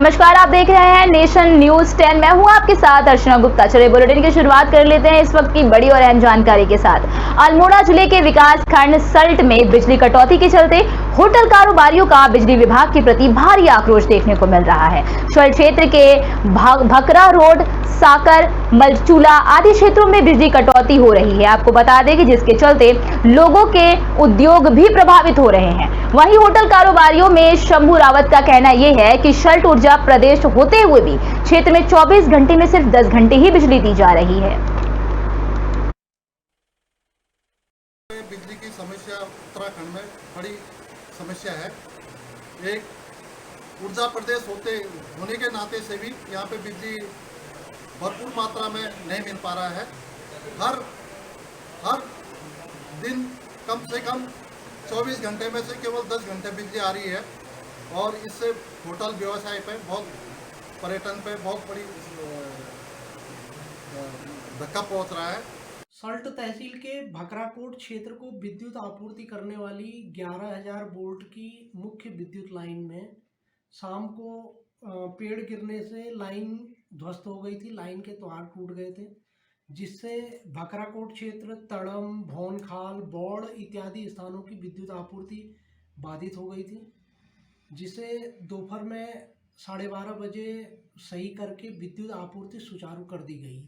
नमस्कार, आप देख रहे हैं नेशन न्यूज 10। मैं हूं आपके साथ अर्चना गुप्ता। चलिए बुलेटिन की शुरुआत कर लेते हैं इस वक्त की बड़ी और अहम जानकारी के साथ। अल्मोड़ा जिले के विकास खंड सल्ट में बिजली कटौती के चलते होटल कारोबारियों का बिजली विभाग के प्रति भारी आक्रोश देखने को मिल रहा है। सल्ट क्षेत्र के भकरा रोड, साकर, मलचूला आदि क्षेत्रों में बिजली कटौती हो रही है। आपको बता दें कि जिसके चलते लोगों के उद्योग भी प्रभावित हो रहे हैं। वहीं होटल कारोबारियों में शंभू रावत का कहना यह है कि सल्ट ऊर्जा प्रदेश होते हुए भी क्षेत्र में 24 घंटे में सिर्फ 10 घंटे ही बिजली दी जा रही है। बिजली की समस्या उत्तराखंड में बड़ी समस्या है। एक ऊर्जा प्रदेश होने के नाते से भी यहाँ पे बिजली भरपूर मात्रा में नहीं मिल पा रहा है। हर दिन कम से कम 24 घंटे में से केवल 10 घंटे बिजली आ रही है और इससे होटल व्यवसाय पे पर्यटन पे बहुत बड़ी धक्का पहुंच रहा है। सल्ट तहसील के भकराकोट क्षेत्र को विद्युत आपूर्ति करने वाली 11,000 वोल्ट की मुख्य विद्युत लाइन में शाम को पेड़ गिरने से लाइन ध्वस्त हो गई थी। लाइन के तार टूट गए थे, जिससे भकराकोट क्षेत्र, तड़म, भौनखाल, बौड़ इत्यादि स्थानों की विद्युत आपूर्ति बाधित हो गई थी, जिसे दोपहर में 12:30 बजे सही करके विद्युत आपूर्ति सुचारू कर दी गई।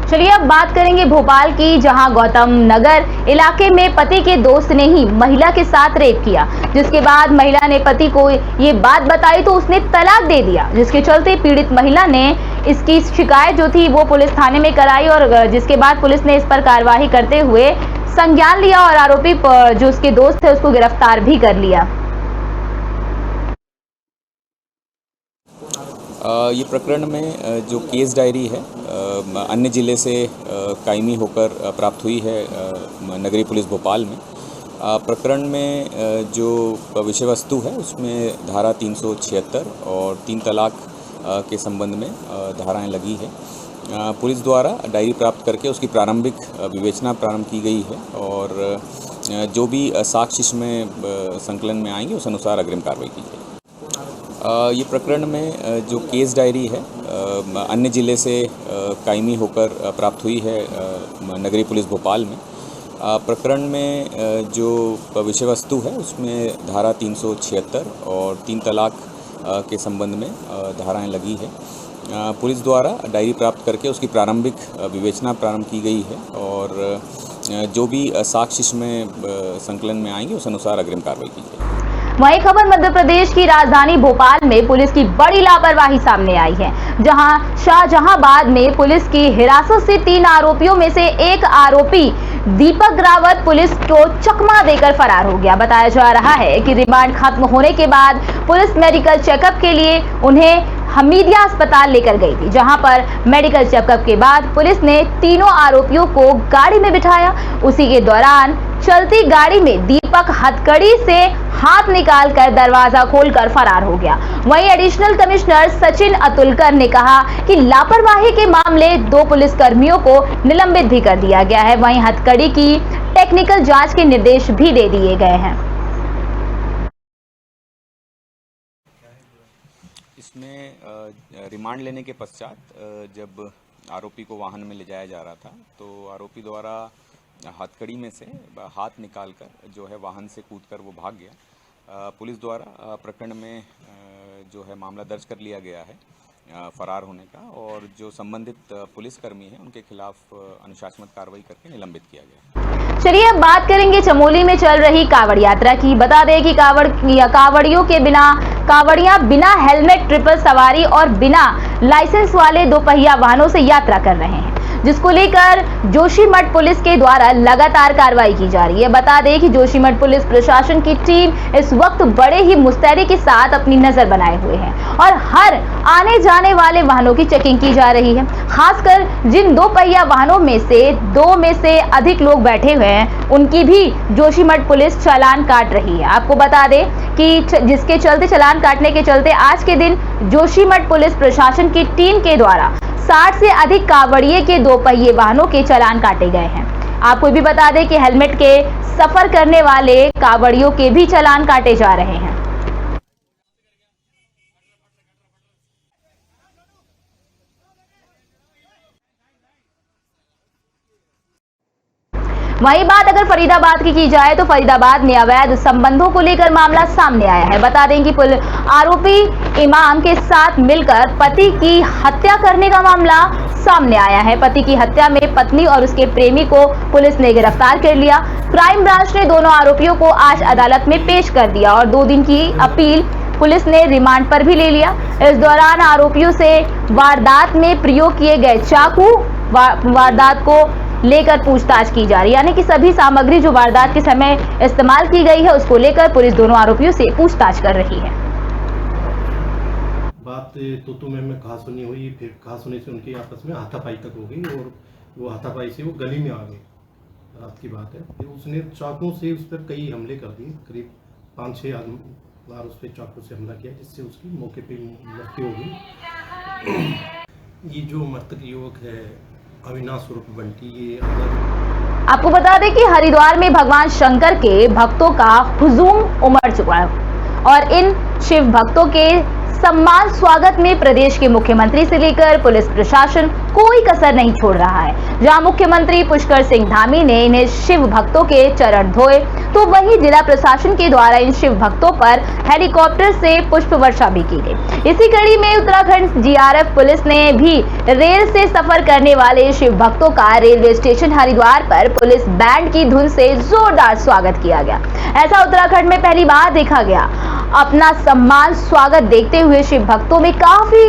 चलिए अब बात करेंगे भोपाल की, जहां गौतम नगर इलाके में पति के दोस्त ने ही महिला के साथ रेप किया। जिसके बाद महिला ने पति को ये बात बताई तो उसने तलाक दे दिया, जिसके चलते पीड़ित महिला ने इसकी शिकायत जो थी वो पुलिस थाने में कराई और जिसके बाद पुलिस ने इस पर कार्रवाई करते हुए संज्ञान लिया और आरोपी जो उसके दोस्त थे उसको गिरफ्तार भी कर लिया। ये प्रकरण में जो केस डायरी है अन्य जिले से कायमी होकर प्राप्त हुई है नगरीय पुलिस भोपाल में। प्रकरण में जो विषय वस्तु है उसमें धारा 376 और 3 तलाक के संबंध में धाराएं लगी है। पुलिस द्वारा डायरी प्राप्त करके उसकी प्रारंभिक विवेचना प्रारंभ की गई है और जो भी साक्ष्य इसमें संकलन में आएंगे उस अनुसार अग्रिम कार्रवाई की जाएगी। ये प्रकरण में जो केस डायरी है अन्य जिले से कायमी होकर प्राप्त हुई है नगरीय पुलिस भोपाल में। प्रकरण में जो विषय वस्तु है उसमें धारा 376 और 3 तलाक के संबंध में धाराएं लगी है। पुलिस द्वारा डायरी प्राप्त करके उसकी प्रारंभिक विवेचना प्रारंभ की गई है और जो भी साक्ष्य इसमें संकलन में आएंगे उस अनुसार अग्रिम कार्रवाई की जाएगी। वहीं खबर मध्य प्रदेश की राजधानी भोपाल में पुलिस की बड़ी लापरवाही सामने आई है, जहां शाहजहांबाद में पुलिस की हिरासत से 3 आरोपियों में से एक आरोपी दीपक रावत पुलिस को चकमा देकर फरार हो गया। बताया जा रहा है कि रिमांड खत्म होने के बाद पुलिस मेडिकल चेकअप के लिए उन्हें हमीदिया अस्पताल लेकर गई थी, जहां पर मेडिकल चेकअप के बाद पुलिस ने तीनों आरोपियों को गाड़ी में बिठाया। उसी के दौरान चलती गाड़ी में दीपक हथकड़ी से हाथ निकालकर दरवाजा खोलकर फरार हो गया। वहीं एडिशनल कमिश्नर सचिन अतुलकर ने कहा कि लापरवाही के मामले 2 पुलिसकर्मियों को निलंबित भी कर दिया गया है। वहीं हथकड़ी की टेक्निकल जांच के निर्देश भी दे दिए गए हैं। इसमें रिमांड लेने के पश्चात जब आरोपी को वाहन में ले जाया जा रहा था तो आरोपी द्वारा हथकड़ी में से हाथ निकालकर जो है वाहन से कूदकर वो भाग गया। पुलिस द्वारा प्रकरण में जो है मामला दर्ज कर लिया गया है फरार होने का और जो संबंधित पुलिसकर्मी हैं उनके खिलाफ अनुशासनात्मक कार्रवाई करके निलंबित किया गया। चलिए अब बात करेंगे चमोली में चल रही कांवड़ यात्रा की। बता दें कि कांवड़ियां बिना हेलमेट, ट्रिपल सवारी और बिना लाइसेंस वाले 2 पहिया वाहनों से यात्रा कर रहे हैं, जिसको लेकर जोशीमठ पुलिस के द्वारा लगातार कार्रवाई की जा रही है। बता दें कि जोशीमठ पुलिस प्रशासन की टीम इस वक्त बड़े ही मुस्तैदी के साथ अपनी नजर बनाए हुए है और हर आने जाने वाले वाहनों की चेकिंग की जा रही है। खासकर जिन 2 पहिया वाहनों में से 2 में से अधिक लोग बैठे हुए हैं उनकी भी जोशीमठ पुलिस चालान काट रही है। आपको बता दें कि जिसके चलते चालान काटने के चलते आज के दिन जोशीमठ पुलिस प्रशासन की टीम के द्वारा 60 से अधिक कांवड़िये के 2 पहिए वाहनों के चालान काटे गए हैं। आपको भी बता दें कि हेलमेट के सफर करने वाले कांवड़ियों के भी चालान काटे जा रहे हैं। वहीं बात अगर फरीदाबाद की जाए तो फरीदाबाद में अवैध संबंधों को लेकर मामला सामने आया है। बता दें कि आरोपी इमाम के साथ मिलकर पति की हत्या करने का मामला सामने आया है। पति की हत्या में पत्नी और उसके प्रेमी को पुलिस ने गिरफ्तार कर लिया। क्राइम ब्रांच ने दोनों आरोपियों को आज अदालत में पेश कर दिया और 2 दिन की अपील पुलिस ने रिमांड पर भी ले लिया। इस दौरान आरोपियों से वारदात में प्रयोग किए गए चाकू वारदात को लेकर पूछताछ की जा रही है, यानी कि सभी सामग्री जो वारदात के समय इस्तेमाल की गई है उसको लेकर पुलिस दोनों आरोपियों से पूछताछ कर रही है। बात तो में कहा सुनी हुई, फिर कहा सुनी से उनकी आपस में हाथापाई तक हो गई और वो हाथापाई से वो गली में आ गए। रात की बात है। फिर उसने चाकू से उस पर कई हमले कर दिए, करीब 5-6 बार उस पर चाकू से हमला किया, जिससे उसकी मौके पे मृत्यु हो गई। ये जो मृतक युवक है अविनाश उर्फ बंटी, ये आपको बता दें कि हरिद्वार में भगवान शंकर के भक्तों का हुजूम उमड़ चुका है और इन शिव भक्तों के सम्मान स्वागत में प्रदेश के मुख्यमंत्री से लेकर पुलिस प्रशासन कोई कसर नहीं छोड़ रहा है। जहां मुख्यमंत्री पुष्कर सिंह धामी ने इन्हें शिव भक्तों के चरण धोए, तो वहीं जिला प्रशासन के द्वारा इन शिव भक्तों पर हेलीकॉप्टर से पुष्प वर्षा भी की गई। इसी कड़ी में उत्तराखंड जीआरएफ पुलिस ने भी रेल से सफर करने वाले शिव भक्तों का रेलवे स्टेशन हरिद्वार पर पुलिस बैंड की धुन से जोरदार स्वागत किया गया। ऐसा उत्तराखंड में पहली बार देखा गया। अपना सम्मान स्वागत देखते हुए शिव भक्तों में काफी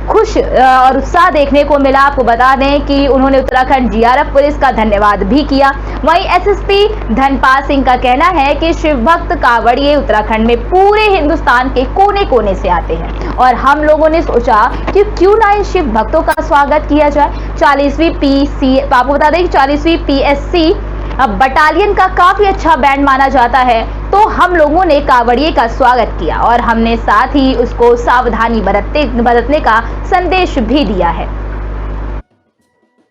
खुश और उत्साह देखने को मिला। आपको बता दें कि उन्होंने उत्तराखंड जीआरएफ पुलिस का धन्यवाद भी किया। वहीं एसएसपी धनपाल सिंह का कहना है कि शिव भक्त कांवड़िए उत्तराखंड में पूरे हिंदुस्तान के कोने कोने से आते हैं और हम लोगों ने सोचा कि क्यों ना इन शिव भक्तों का स्वागत किया जाए। 40वीं पीसी आपको बता दें कि 40वीं पीएससी बटालियन का काफी अच्छा बैंड माना जाता है, तो हम लोगों ने कांवड़िए का स्वागत किया और हमने साथ ही उसको सावधानी बरतने का संदेश भी दिया है।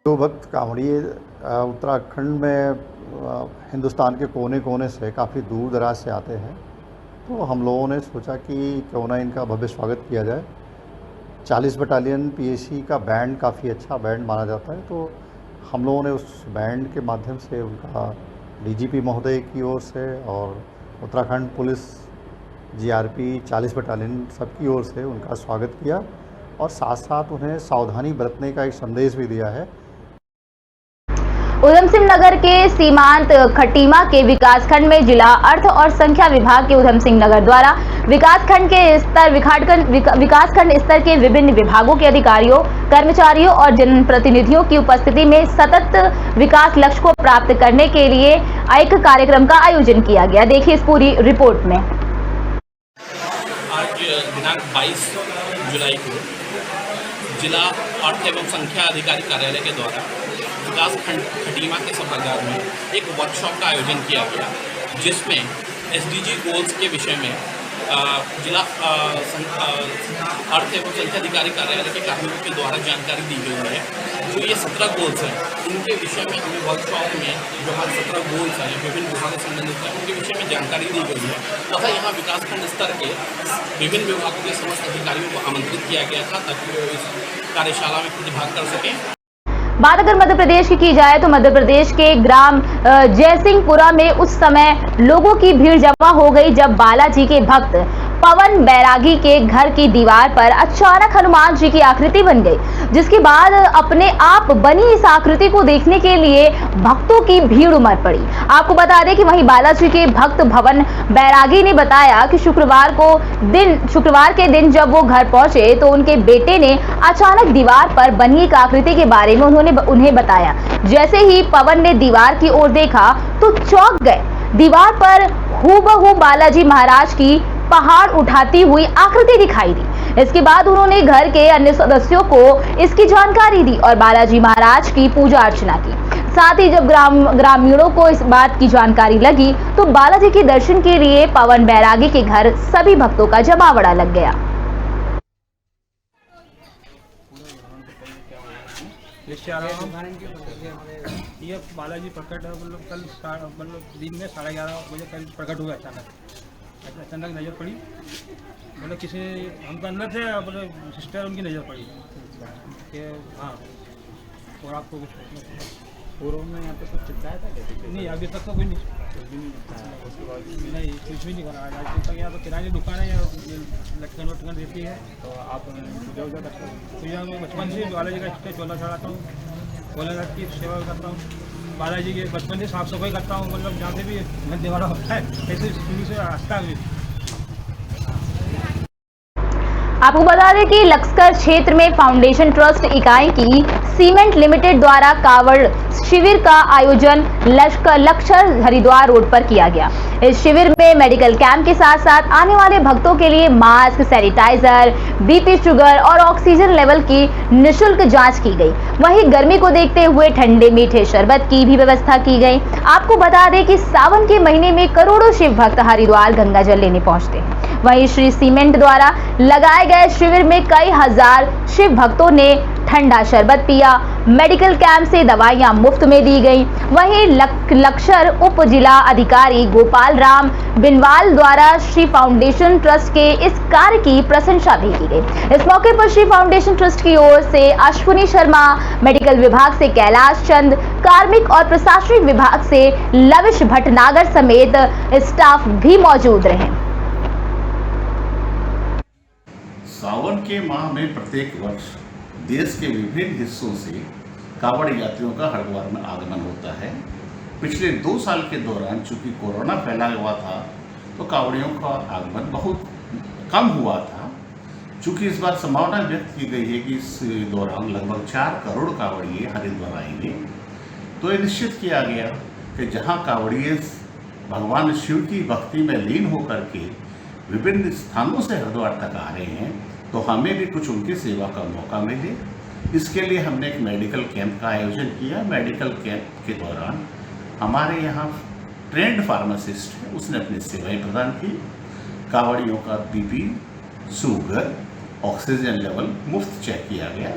जो भक्त कांवड़िए उत्तराखंड में हिंदुस्तान के कोने कोने से काफ़ी दूर दराज से आते हैं, तो हम लोगों ने सोचा कि क्यों ना इनका भव्य स्वागत किया जाए। 40 बटालियन पीएसी का बैंड काफ़ी अच्छा बैंड माना जाता है, तो हम लोगों ने उस बैंड के माध्यम से उनका डीजीपी महोदय की ओर से और उत्तराखंड पुलिस जीआरपी 40 बटालियन सबकी ओर से उनका स्वागत किया और साथ साथ उन्हें सावधानी बरतने का एक संदेश भी दिया है। उधम सिंह नगर के सीमांत खटीमा के विकासखंड में जिला अर्थ और संख्या विभाग के उधम सिंह नगर द्वारा विकासखंड स्तर के विभिन्न विभागों के अधिकारियों, कर्मचारियों और जनप्रतिनिधियों की उपस्थिति में सतत विकास लक्ष्य को प्राप्त करने के लिए एक कार्यक्रम का आयोजन किया गया। देखिए इस पूरी रिपोर्ट में। आज दिनांक 22 जुलाई को जिला अर्थ एवं संख्या अधिकारी कार्यालय के द्वारा विकास खंड खटीमा के सभागार में एक वर्कशॉप का आयोजन किया गया, जिसमें एसडीजी गोल्स के विषय में जिला अर्थ एवं संख्या अधिकारी कार्यालय के कार्मिकों के द्वारा जानकारी दी गई है। जो ये 17 गोल्स हैं, इनके विषय में हमें वर्कशॉप में जो हमारे 17 गोल्स हैं विभिन्न विभागों से संबंधित हैं, उनके विषय में जानकारी दी गई है तथा यहाँ विकासखंड स्तर के विभिन्न विभागों के समस्त अधिकारियों को आमंत्रित किया गया था ताकि वो इस कार्यशाला में प्रतिभाग कर सकें। बात अगर मध्य प्रदेश की जाए तो मध्य प्रदेश के ग्राम जयसिंहपुरा में उस समय लोगों की भीड़ जमा हो गई जब बालाजी के भक्त पवन बैरागी के घर की दीवार पर अचानक हनुमान जी की आकृति बन गई, जिसके बाद अपने आप बनी इस आकृति को देखने के लिए भक्तों की भीड़ उमड़ पड़ी। आपको बता दें कि वहीं बालाजी के भक्त भवन बैरागी ने बताया कि शुक्रवार के दिन जब वो घर पहुंचे तो उनके बेटे ने अचानक दीवार पर बनी एक आकृति के बारे में उन्हें बताया। जैसे ही पवन ने दीवार की ओर देखा तो चौंक गए। दीवार पर हूबहू बालाजी महाराज की पहाड़ उठाती हुई आकृति दिखाई दी। इसके बाद उन्होंने घर के अन्य सदस्यों को इसकी जानकारी दी और बालाजी महाराज की पूजा अर्चना की। साथ ही जब ग्रामीणों को इस बात की जानकारी लगी तो बालाजी के दर्शन के लिए पवन बैरागी के घर सभी भक्तों का जमावड़ा लग गया। ये बालाजी प्रकट कल दिन में 11:30 बजे कल प्रकट हुआ। अचानक नज़र पड़ी, किसी हम तो अंदर थे, सिस्टर उनकी नज़र पड़ी कि हाँ। और आपको कुछ पूर्व में यहाँ पे कुछ चिपकाया था क्या? नहीं, अभी तक तो कोई नहीं, उसके बाद नहीं कुछ भी नहीं करा। आज तक यहाँ तो किराने की दुकान है या लटकन वटकन रहती है, तो आप पूजा वूजा करते हो। पूजा में बचपन से बालाजी का चोला चढ़ाता हूँ, भोलेनाथ की सेवा करता हूँ, बालाजी के बचपन से साफ सफाई करता हूँ, मतलब जहाँ से भी घर दिवाला होता है ऐसे शुरू से आस्था भी। आपको बता दें कि लक्सकर क्षेत्र में फाउंडेशन ट्रस्ट इकाई की सीमेंट लिमिटेड द्वारा कावड़ शिविर का आयोजन लक्सर हरिद्वार रोड पर किया गया। इस शिविर में मेडिकल कैंप के साथ साथ आने वाले भक्तों के लिए मास्क, सैनिटाइजर, बीपी, शुगर और ऑक्सीजन लेवल की निःशुल्क जांच की गई। वहीं गर्मी को देखते हुए ठंडे मीठे शरबत की भी व्यवस्था की गई। आपको बता दें कि सावन के महीने में करोड़ों शिव भक्त हरिद्वार गंगा जल लेने पहुंचते हैं। वहीं श्री सीमेंट द्वारा लगाए गए शिविर में कई हजार शिव भक्तों ने ठंडा शरबत पिया। मेडिकल कैंप से दवाइयां मुफ्त में दी गई। वहीं लक्सर उप जिला अधिकारी गोपाल राम बिनवाल द्वारा श्री फाउंडेशन ट्रस्ट के इस कार्य की प्रशंसा भी की गई। इस मौके पर श्री फाउंडेशन ट्रस्ट की ओर से अश्विनी शर्मा, मेडिकल विभाग से कैलाश चंद, कार्मिक और प्रशासनिक विभाग से लविश भटनागर समेत स्टाफ भी मौजूद रहे। सावन के माह में प्रत्येक वर्ष देश के विभिन्न हिस्सों से कांवड़ यात्रियों का हरिद्वार में आगमन होता है। पिछले 2 साल के दौरान चूंकि कोरोना फैला हुआ था तो कांवड़ियों का आगमन बहुत कम हुआ था। चूंकि इस बार संभावना व्यक्त की गई है कि इस दौरान लगभग 4 करोड़ कांवड़िए हरिद्वार आएंगे, तो ये निश्चित किया गया कि जहाँ कांवड़िए भगवान शिव की भक्ति में लीन होकर के विभिन्न स्थानों से हरिद्वार तक आ रहे हैं, तो हमें भी कुछ उनकी सेवा का मौका मिले। इसके लिए हमने एक मेडिकल कैंप का आयोजन किया। मेडिकल कैंप के दौरान हमारे यहाँ ट्रेंड फार्मासिस्ट है, उसने अपनी सेवाएं प्रदान की। कांवड़ियों का बीपी, शुगर, ऑक्सीजन लेवल मुफ्त चेक किया गया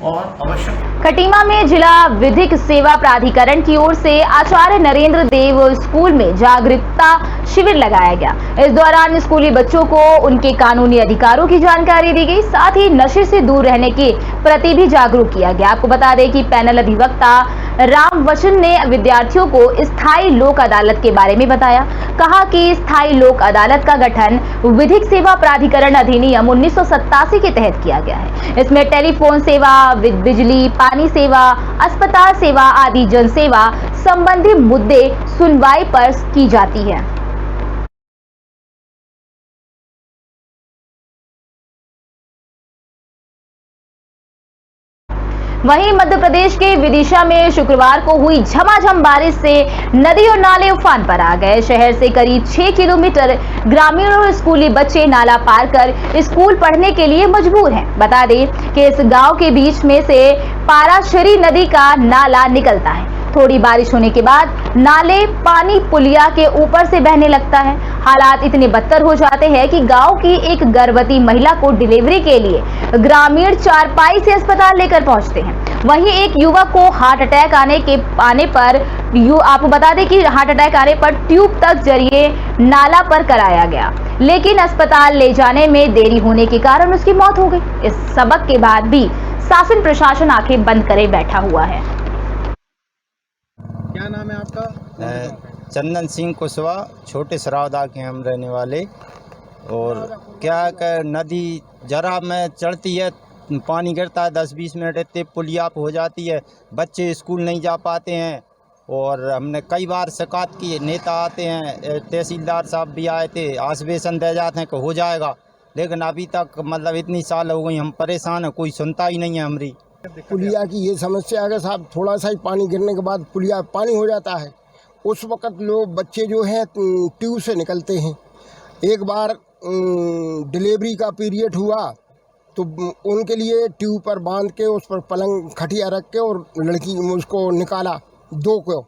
और आवश्यक। खटीमा में जिला विधिक सेवा प्राधिकरण की ओर से आचार्य नरेंद्र देव स्कूल में जागरूकता शिविर लगाया गया। इस दौरान स्कूली बच्चों को उनके कानूनी अधिकारों की जानकारी दी गई, साथ ही नशे से दूर रहने के प्रति भी जागरूक किया गया। आपको बता दें कि पैनल अधिवक्ता राम वचन ने विद्यार्थियों को स्थायी लोक अदालत के बारे में बताया। कहा कि स्थायी लोक अदालत का गठन विधिक सेवा प्राधिकरण अधिनियम 1987 के तहत किया गया है। इसमें टेलीफोन सेवा, बिजली, पानी सेवा, अस्पताल सेवा आदि जन सेवा संबंधी मुद्दे सुनवाई पर की जाती है। वहीं मध्य प्रदेश के विदिशा में शुक्रवार को हुई झमाझम बारिश से नदी और नाले उफान पर आ गए। शहर से करीब 6 किलोमीटर ग्रामीण और स्कूली बच्चे नाला पार कर स्कूल पढ़ने के लिए मजबूर हैं। बता दें कि इस गांव के बीच में से पाराशरी नदी का नाला निकलता है। थोड़ी बारिश होने के बाद नाले पानी पुलिया के ऊपर से बहने लगता है। हालात इतने बदतर हो जाते हैं कि गांव की एक गर्भवती महिला को डिलीवरी के लिए ग्रामीण चारपाई से अस्पताल लेकर पहुंचते हैं। वहीं एक युवक को हार्ट अटैक आने पर आपको बता दें कि हार्ट अटैक आने पर ट्यूब तक जरिए नाला पर कराया गया, लेकिन अस्पताल ले जाने में देरी होने के कारण उसकी मौत हो गई। इस सबक के बाद भी शासन प्रशासन आंखें बंद करे बैठा हुआ है। क्या नाम है आपका? चंदन सिंह कुशवाहा, छोटे सरावदा के हम रहने वाले। और क्या कर नदी जरा में चढ़ती है, पानी गिरता है, 10-20 मिनट इतने पुलिया हो जाती है, बच्चे स्कूल नहीं जा पाते हैं। और हमने कई बार शिकायत की, नेता आते हैं, तहसीलदार साहब भी आए थे, आश्वासन दे जाते हैं कि हो जाएगा, लेकिन अभी तक मतलब इतनी साल हो गई हम परेशान हैं, कोई सुनता ही नहीं है हमारी। पुलिया की ये समस्या है कि साहब थोड़ा सा ही पानी गिरने के बाद पुलिया पानी हो जाता है। उस वक़्त लोग बच्चे जो हैं ट्यूब से निकलते हैं। एक बार डिलीवरी का पीरियड हुआ तो उनके लिए ट्यूब पर बांध के उस पर पलंग खटिया रख के और लड़की उसको निकाला 2 को,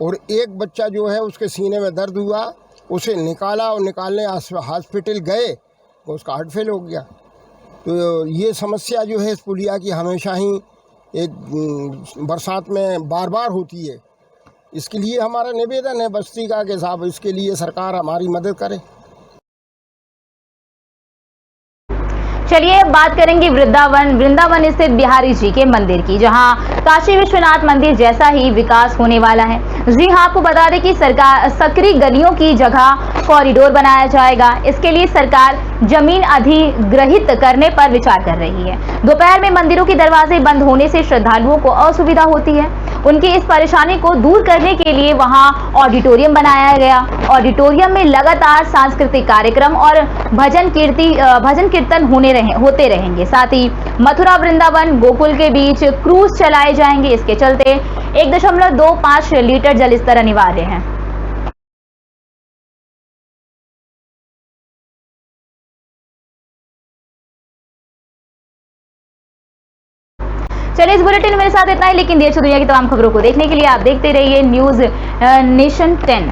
और एक बच्चा जो है उसके सीने में दर्द हुआ, उसे निकाला और निकालने हॉस्पिटल गए तो उसका हार्ट फेल हो गया। तो ये समस्या जो है इस पुलिया की हमेशा ही एक बरसात में बार बार होती है। इसके लिए हमारा निवेदन है बस्ती का कि साहब इसके लिए सरकार हमारी मदद करे। चलिए अब बात करेंगे वृंदावन स्थित बिहारी जी के मंदिर की, जहां काशी विश्वनाथ मंदिर जैसा ही विकास होने वाला है। जी हां, आपको बता दें कि सरकार सकरी गलियों की जगह कॉरिडोर बनाया जाएगा। इसके लिए सरकार जमीन अधिग्रहित करने पर विचार कर रही है। दोपहर में मंदिरों के दरवाजे बंद होने से श्रद्धालुओं को असुविधा होती है। उनकी इस परेशानी को दूर करने के लिए वहां ऑडिटोरियम बनाया गया। ऑडिटोरियम में लगातार सांस्कृतिक कार्यक्रम और भजन कीर्तन होते रहेंगे। साथ ही मथुरा वृंदावन गोकुल के बीच क्रूज चलाए जाएंगे। इसके चलते 1.25 लीटर जल स्तर अनिवार्य है। चलिए, इस बुलेटिन में मेरे साथ इतना ही, लेकिन देश और दुनिया की तमाम खबरों को देखने के लिए आप देखते रहिए न्यूज़ नेशन 10।